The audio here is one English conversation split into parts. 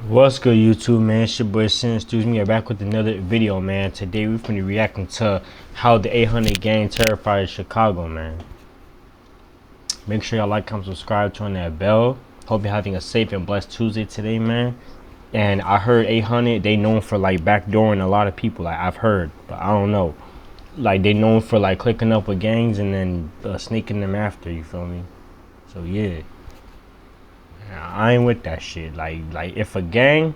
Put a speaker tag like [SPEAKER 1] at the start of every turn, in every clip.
[SPEAKER 1] What's good, YouTube, man? It's your boy Sin. Excuse me, I'm back with another video, man. Today we're gonna be reacting to how the 800 gang terrified Chicago, man. Make sure y'all like, comment, subscribe, turn that bell. Hope you're having a safe and blessed Tuesday today, man. And I heard 800, they known for like backdooring a lot of people. Like I've heard, but I don't know. Like they known for like clicking up with gangs and then sneaking them after. You feel me? So yeah, I ain't with that shit. Like if a gang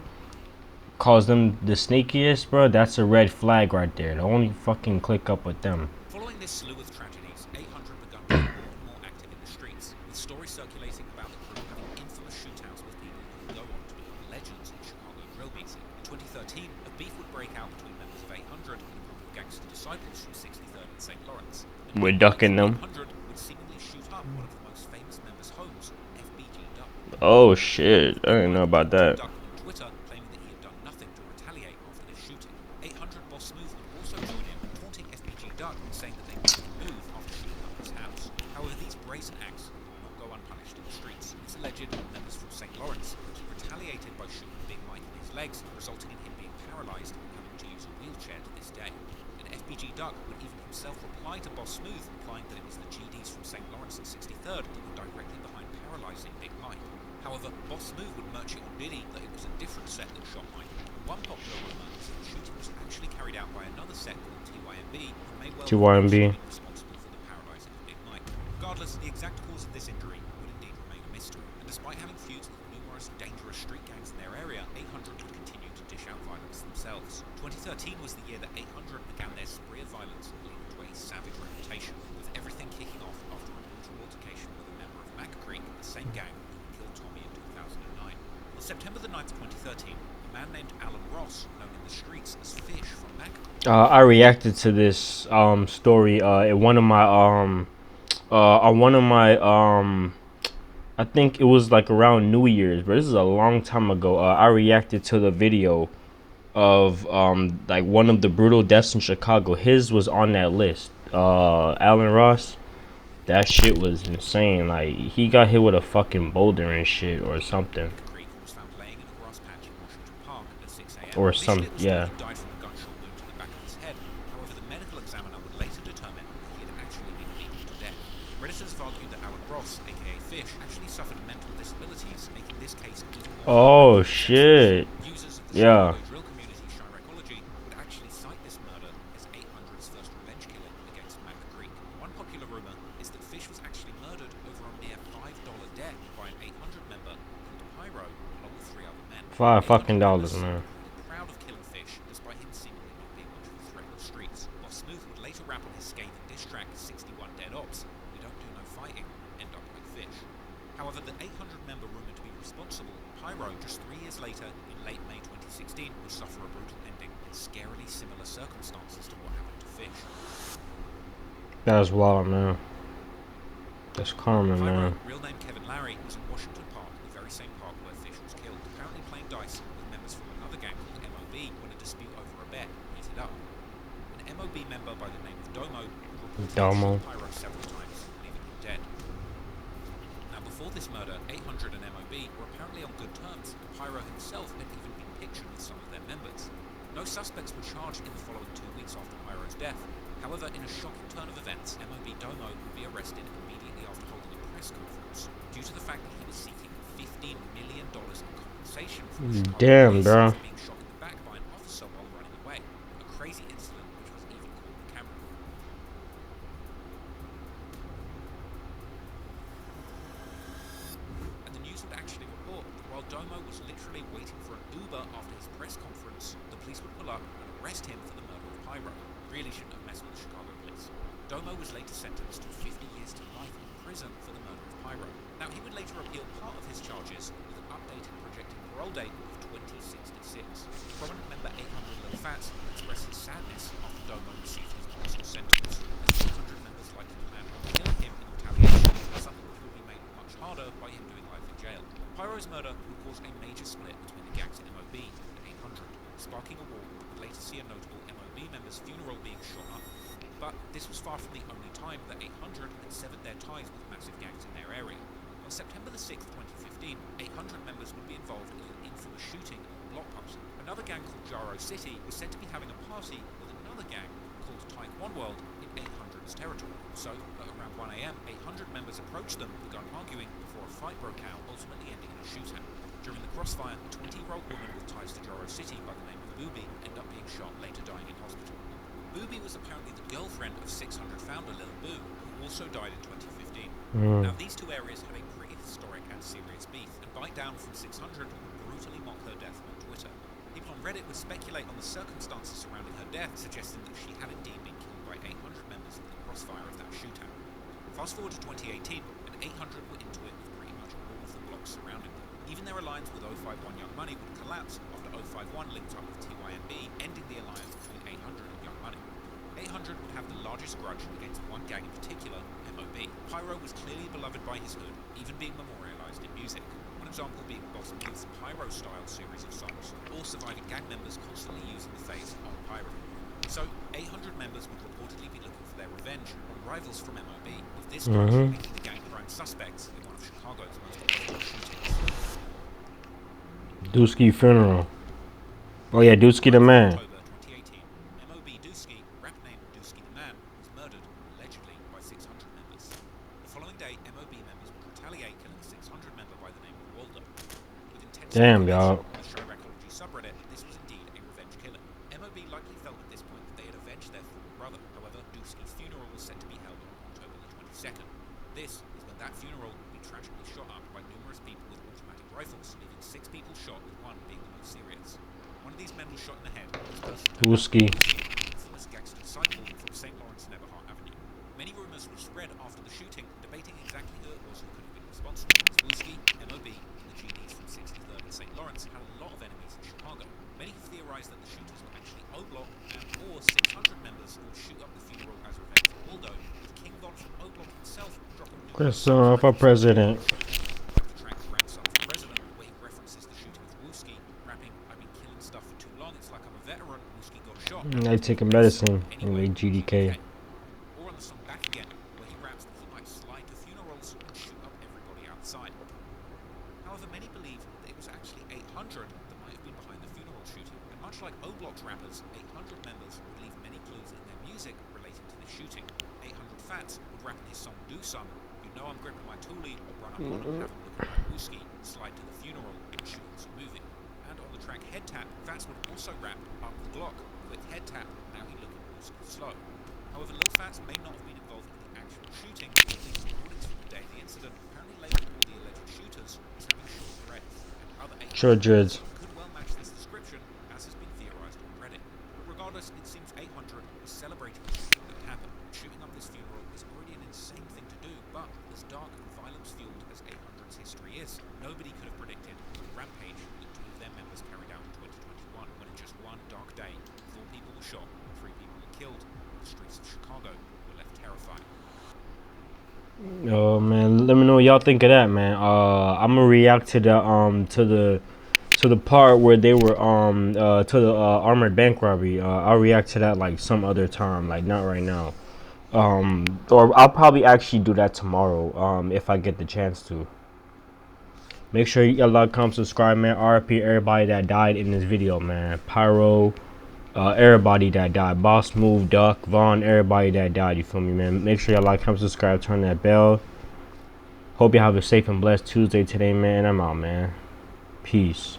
[SPEAKER 1] calls them the sneakiest, bro, that's a red flag right there. Don't only fucking click up with them.
[SPEAKER 2] Following this slew of tragedies, 800 begun to get more and more active in the streets, with stories circulating about the crew having infamous shootouts with people who would go on to become legends in Chicago drill beating. In 2013, a beef would break out between members of 800 and a group of gangster disciples from 63rd and St. Lawrence.
[SPEAKER 1] We're ducking them.
[SPEAKER 2] 800 would seemingly shoot up one of the most famous members' homes, FBG Duck.
[SPEAKER 1] Oh shit, I didn't know about that.
[SPEAKER 2] Duck on Twitter claiming that he had done nothing to retaliate after this shooting. 800 Boss Smooth would also join in, taunting FBG Duck and saying that they made a move after shooting up his house. However, these brazen acts would not go unpunished in the streets. It's alleged that members from St. Lawrence retaliated by shooting Big Mike in his legs, resulting in him being paralysed and having to use a wheelchair to this day. And FBG Duck would even himself reply to Boss Smooth, implying that it was the GDs from St. Lawrence and 63rd that were directly behind paralysing Big Mike. However, Boss Smooth would merch it on Diddy that it was a different set that shot Mike. One popular rumour is that the shooting was actually carried out by another set called TYMB, who may well be responsible for the paralysing of Big Mike. Regardless, the exact cause of this injury would indeed remain a mystery, and despite having feuds with numerous dangerous street gangs in their area, 800 would continue to dish out violence themselves. 2013 was the year that 800 began their spree of violence, leading to a savage reputation, with everything kicking off after a brutal altercation with a member of Mac Creek, the same gang Tommy in 2009. On September the 9th, 2013, a man named Alan Ross, known in the streets as Fish from Mac.
[SPEAKER 1] I reacted to this story in one of my on one of my I think it was like around New Year's, but this is a long time ago. I reacted to the video of like one of the brutal deaths in Chicago. His was on that list. Alan Ross. That shit was insane. Like he got hit with a fucking boulder and shit or something. Or some, yeah.
[SPEAKER 2] Died from a gunshot wound to the back of his head. However, the medical examiner would later determine that he had actually been beaten to death. Redditors have argued that Alan Ross, aka Fish, actually suffered mental disabilities, making this case even more.
[SPEAKER 1] Oh shit.
[SPEAKER 2] Users of the
[SPEAKER 1] yeah.
[SPEAKER 2] Chicago drill community, Chiracology, would actually cite this murder as 800's first revenge killing against Mac Creek. One popular rumor is that Fish was actually murdered over a mere $5 debt by an 800 member called Pyro, along with 3 other men.
[SPEAKER 1] $5 man.
[SPEAKER 2] Proud of killing Fish, despite him seemingly not being much of a threat in the streets. Boss Smooth would later rap on his scathing diss track 61 Dead Ops, "We don't do no fighting, end up like Fish." However, the 800 member rumored to be responsible, Pyro, just 3 years later, in late May 2016, would suffer a brutal ending in scarily similar circumstances to what happened to Fish.
[SPEAKER 1] That's wild, man. That's karma, man.
[SPEAKER 2] Real name Kevin Larry, was in Washington Park, the very same park where Fish was killed, apparently playing dice with members from another gang called MOB when a dispute over a bet heated up. An MOB member by the name of Domo reported Pyro several times, leaving him dead. Now, before this murder, 800 and MOB were apparently on good terms, and Pyro himself had even been pictured with some of their members. No suspects were charged in the following 2 weeks after Pyro's death. However, in a shocking turn of events, MOB Domo would be arrested immediately after holding a press conference due to the fact that he was seeking $15 million in compensation for the
[SPEAKER 1] Damn, bro.
[SPEAKER 2] being shot in the back by an officer while running away. A crazy incident which was even caught on camera. And the news would actually report that while Domo was literally waiting for an Uber after his press conference, the police would pull up and arrest him for the murder of Pyro. Really shouldn't have messed with the Chicago police. Domo was later sentenced to 50 years to life in prison for the murder of Pyro. Now, he would later appeal part of his charges with an updated projected parole date of 2066. Prominent member 800 Lil Fats expressed his sadness after Domo received his possible sentence, as 800 members likely planned on killing him in retaliation, something which would be made much harder by him doing life in jail. Pyro's murder would cause a major split between the gangs MOB and 800, sparking a war that would later see a notable MOB member's funeral being shot up. But this was far from the only time that 800 had severed their ties with massive gangs in their area. On September the 6th, 2015, 800 members would be involved in an infamous shooting at Blockpost. Another gang called Jaro City was said to be having a party with another gang called Taekwondo World in 800's territory. So, at around 1 AM, 800 members approached them, began arguing before a fight broke out, ultimately ending in a shootout. During the crossfire, a 20-year-old woman with ties to Jaro City by the name of Booby ended up being shot, later dying in hospital. Booby was apparently the girlfriend of 600 founder Lil Boo, who also died in 2015. Now, these two areas have a prehistoric and serious beef, and Bite Down from 600 would brutally mock her death on Twitter. People on Reddit would speculate on the circumstances surrounding her death, suggesting that she had indeed been killed by 800 members in the crossfire of that shootout. Fast forward to 2018, and 800 were into it with pretty much all of the blocks surrounding them. Even their alliance with 051 Young Money would collapse after 051 linked up with TYNB, ending the alliance between 800 and Young Money. 800 would have the largest grudge against one gang in particular, MOB. Pyro was clearly beloved by his hood, even being memorialized in music. One example being Boss Move's Pyro-style series of songs, or surviving gang members constantly using the phrase on Pyro. So, 800 members would reportedly be looking for their revenge on rivals from MOB, with this grudge making the gang prime suspects in one of Chicago's most awful shootings.
[SPEAKER 1] Dusky funeral. Oh yeah, Dusky the man.
[SPEAKER 2] October 2018, MOB Dusky, rap name Dusky the Man, was murdered, allegedly, by 600 members. The following day, MOB members would retaliate, killing a 600 member by the name of Waldo. With intense
[SPEAKER 1] Damn, y'all.
[SPEAKER 2] on the Chiracology subreddit, this was indeed a revenge killing. MOB likely felt at this point that they had avenged their fallen brother. However, Dusky's funeral was set to be held on October the 22nd. This is when that funeral would be tragically shot up by numerous people with automatic rifles, leaving 6 people shot, with one being the most serious. One of these men was shot in the head. This person
[SPEAKER 1] Dusky.
[SPEAKER 2] infamous gangster cycle from St. Lawrence and Everhart Avenue. Many rumors were spread after the shooting, debating exactly who it was who could have been responsible. Dusky, MOB, and the GDs from 63rd and St. Lawrence had a lot of enemies in Chicago. Many have theorized that the shooters were actually O-Block and or 600 members who would shoot up the funeral as revenge for Waldo, with King Von from O-Block himself dropping
[SPEAKER 1] Chris for president.
[SPEAKER 2] the track Grandson for President, where he references the shooting of Wooski, rapping, "I've been killing stuff for too long, it's like I'm a veteran, Wooski got shot."
[SPEAKER 1] They taking medicine anyway, GDK.
[SPEAKER 2] Or on the song Back Again, where he raps that he might slide to funerals and shoot up everybody outside. However, many believe that it was actually 800 that might have been behind the funeral shooting, and much like O-Block's rappers, 800 members would leave many clues in their music relating to this shooting. 800 Fats would rap in his song Do Some, "You know I'm gripping my toolie," or run up on him, have him look at my wooski, slide to the funeral, and shoot some moving. And on the track Head Tap, Fats would also rap Up the Glock, with Head Tap, now he looking wooski slow. However, Lil Fats may not have been involved in the actual shooting, at least recordings from the day of the incident apparently labeled all the alleged shooters as having short dreads, and other 800
[SPEAKER 1] Short dreads.
[SPEAKER 2] could well match this description, as has been theorized on Reddit. But regardless, it seems 800 was celebrating the shooting that happened. Shooting up this funeral is already an insane thing to do, but as dark and violence-fueled as 800's history is, nobody could have predicted the rampage that 2 of their members carried out in 2021, when in just one dark day, 4 people were shot, 3 people were killed, and the streets of Chicago were left terrified.
[SPEAKER 1] Oh man, let me know what y'all think of that, man. I'm gonna react to the part where they were to the armored bank robbery. I'll react to that like some other time, like not right now. Or I'll probably actually do that tomorrow, if I get the chance to. Make sure you like, comment, subscribe, man. RIP everybody that died in this video, man. Pyro, everybody that died. Boss Move, Duck, Vaughn, everybody that died, you feel me, man? Make sure y'all like, comment, subscribe, turn that bell. Hope you have a safe and blessed Tuesday today, man. I'm out, man. Peace.